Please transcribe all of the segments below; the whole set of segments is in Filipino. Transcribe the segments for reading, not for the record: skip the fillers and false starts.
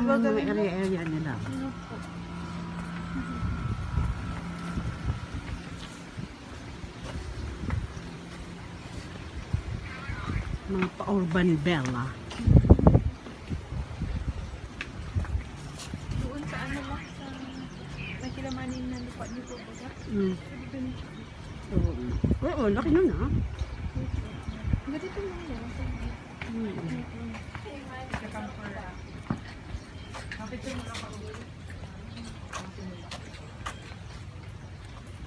mga area nila. Ano po? Mga pa-urban bella. Doon sa ano lang, sa may kilamanin na lupa niyo po ba? Oo, laki nun ah. Ganito lang yan.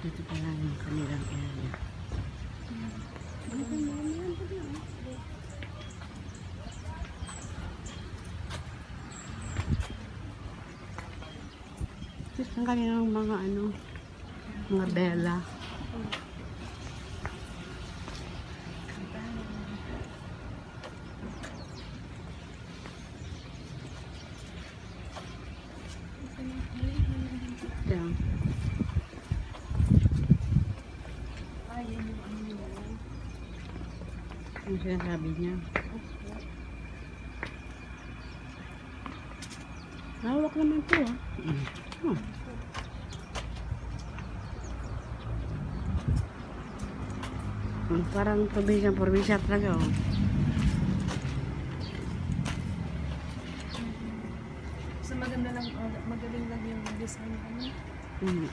Dito pa lang yung kanilang area. Dito ang kanilang mga ano, mga bella. Yan. Ang sinasabi niya. Lawak naman to ah. Parang probinsya talaga oh. So maganda lang, magaling lang yung design ano. Ano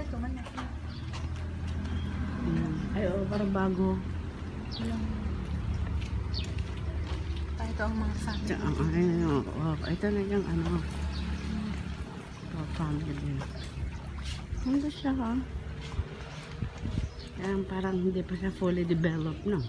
ito man na? Ay oo, parang bago. Ito ang mga family. Ito na yung ano. Family. Ano siya ha? Parang hindi pa siya fully developed, no?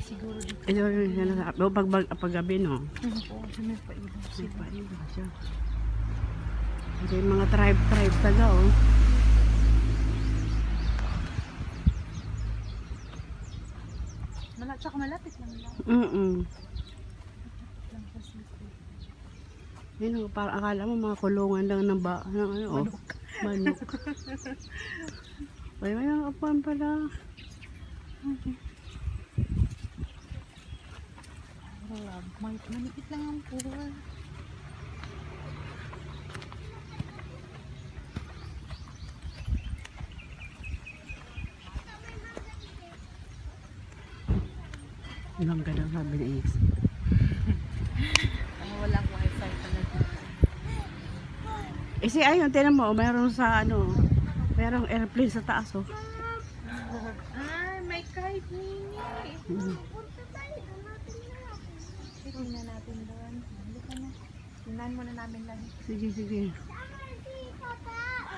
Siguro dito. Ito yung sinasabi. Pag-gabi, no? Oo, may pailaw May sila. pailaw siya. Ito yung mga tribe taga, oh. Tsaka malapit lang lang. Lang sa city. Yun, parang akala mo mga kulungan lang ng ano, oh. Manok. Ay, may mga upuan pala. Manipit lang ang pool. Ilang ka daw sabi ni Ace. Walang wifi talaga. Eh si ayun, tinan mo, mayroon sa ano, mayroong airplane sa taas, oh. Ay, may kahit mini. Tingnan natin doon. Halika na. Tingnan muna namin lang. Sige.